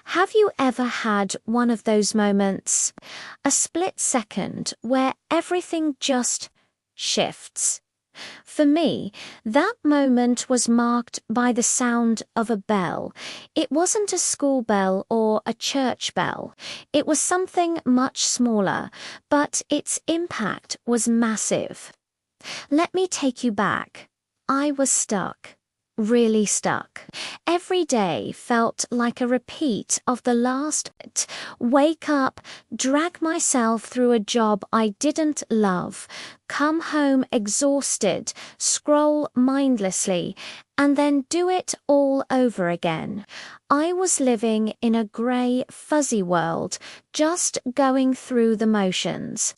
Have you ever had one of those moments, a split second where everything just shifts? For me, that moment was marked by the sound of a bell. It wasn't a school bell or a church bell. It was something much smaller, but its impact was massive. Let me take you back. I was stuck. Really stuck. Every day felt like a repeat of the last wake up, drag myself through a job I didn't love, come home exhausted, scroll mindlessly, and then do it all over again. I was living in a grey, fuzzy world, just going through the motions.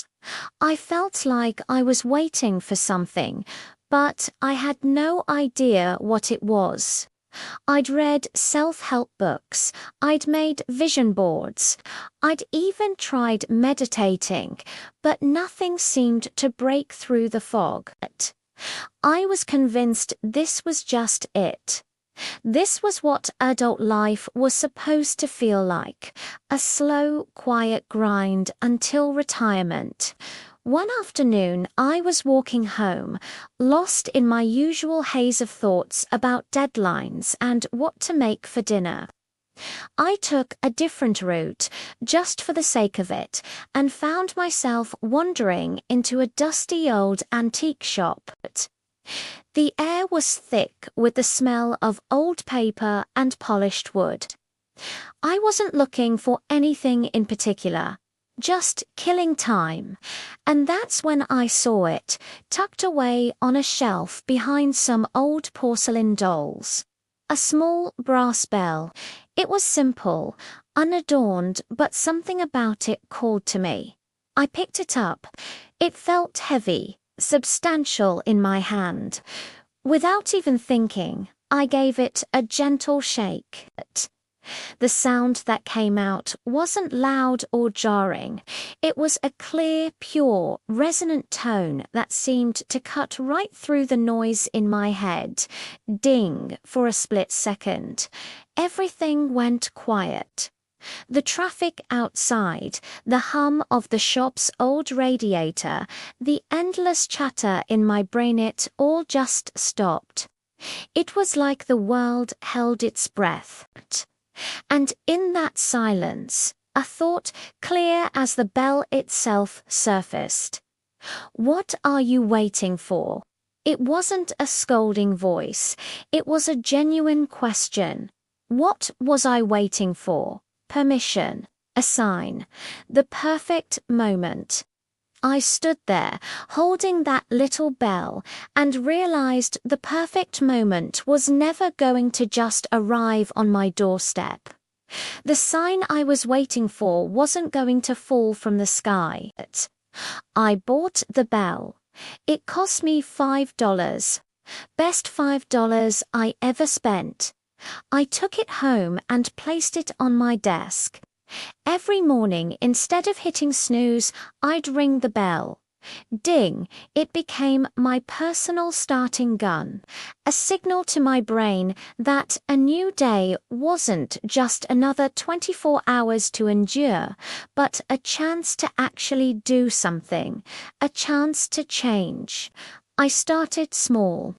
I felt like I was waiting for something, but I had no idea what it was. I'd read self-help books, I'd made vision boards, I'd even tried meditating, but nothing seemed to break through the fog. I was convinced this was just it. This was what adult life was supposed to feel like, a slow, quiet grind until retirement. One afternoon, I was walking home, lost in my usual haze of thoughts about deadlines and what to make for dinner. I took a different route, just for the sake of it, and found myself wandering into a dusty old antique shop. The air was thick with the smell of old paper and polished wood. I wasn't looking for anything in particular. Just killing time, and that's when I saw it, tucked away on a shelf behind some old porcelain dolls. A small brass bell. It was simple, unadorned, but something about it called to me. I picked it up. It felt heavy, substantial in my hand. Without even thinking, I gave it a gentle shake. The sound that came out wasn't loud or jarring. It was a clear, pure, resonant tone that seemed to cut right through the noise in my head. Ding for a split second. Everything went quiet. The traffic outside, the hum of the shop's old radiator, the endless chatter in my brain, it all just stopped. It was like the world held its breath. And in that silence, a thought clear as the bell itself surfaced. What are you waiting for? It wasn't a scolding voice. It was a genuine question. What was I waiting for? Permission, a sign, the perfect moment. I stood there, holding that little bell, and realized the perfect moment was never going to just arrive on my doorstep. The sign I was waiting for wasn't going to fall from the sky. I bought the bell. It cost me $5. Best $5 I ever spent. I took it home and placed it on my desk. Every morning, instead of hitting snooze, I'd ring the bell. Ding, it became my personal starting gun, a signal to my brain that a new day wasn't just another 24 hours to endure, but a chance to actually do something, a chance to change. I started small.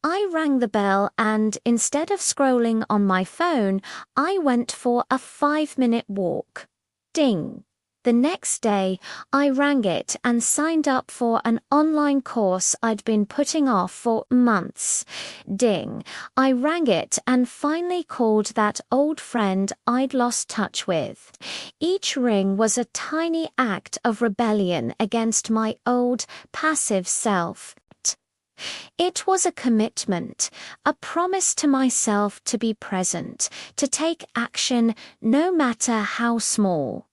I rang the bell and, instead of scrolling on my phone, I went for a 5-minute walk. Ding. The next day, I rang it and signed up for an online course I'd been putting off for months. Ding. I rang it and finally called that old friend I'd lost touch with. Each ring was a tiny act of rebellion against my old, passive self. It was a commitment, a promise to myself to be present, to take action no matter how small.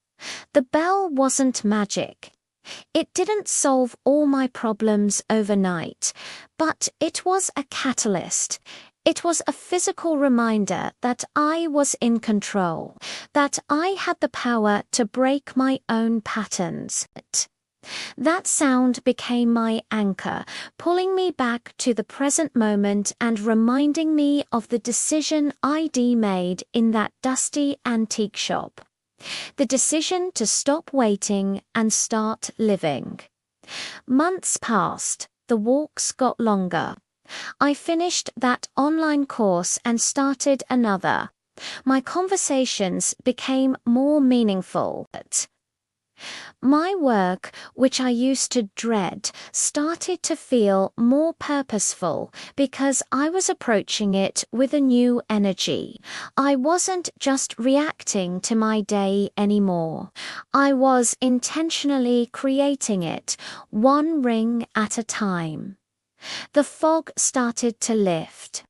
The bell wasn't magic. It didn't solve all my problems overnight, but it was a catalyst. It was a physical reminder that I was in control, that I had the power to break my own patterns. That sound became my anchor, pulling me back to the present moment and reminding me of the decision I'd made in that dusty antique shop. The decision to stop waiting and start living. Months passed, the walks got longer. I finished that online course and started another. My conversations became more meaningful. My work, which I used to dread, started to feel more purposeful because I was approaching it with a new energy. I wasn't just reacting to my day anymore. I was intentionally creating it, one ring at a time. The fog started to lift.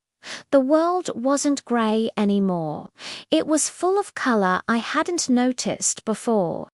The world wasn't grey anymore. It was full of colour I hadn't noticed before.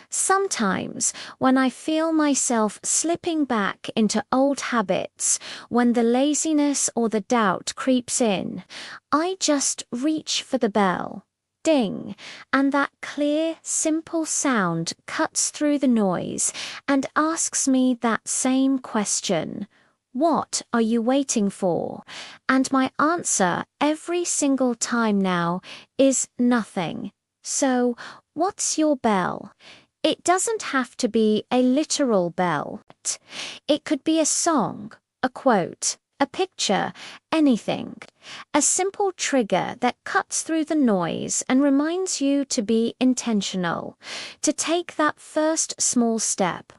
Sometimes, when I feel myself slipping back into old habits, when the laziness or the doubt creeps in, I just reach for the bell. Ding, and that clear, simple sound cuts through the noise and asks me that same question. What are you waiting for? And my answer every single time now is nothing. So, what's your bell? It doesn't have to be a literal bell. It could be a song, a quote, a picture, anything. A simple trigger that cuts through the noise and reminds you to be intentional, to take that first small step.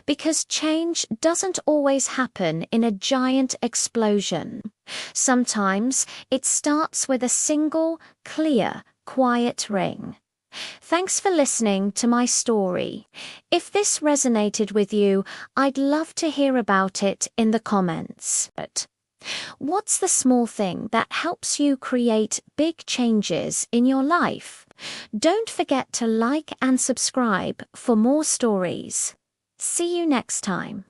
Because change doesn't always happen in a giant explosion. Sometimes it starts with a single, clear, quiet ring. Thanks for listening to my story. If this resonated with you, I'd love to hear about it in the comments. What's the small thing that helps you create big changes in your life? Don't forget to like and subscribe for more stories. See you next time.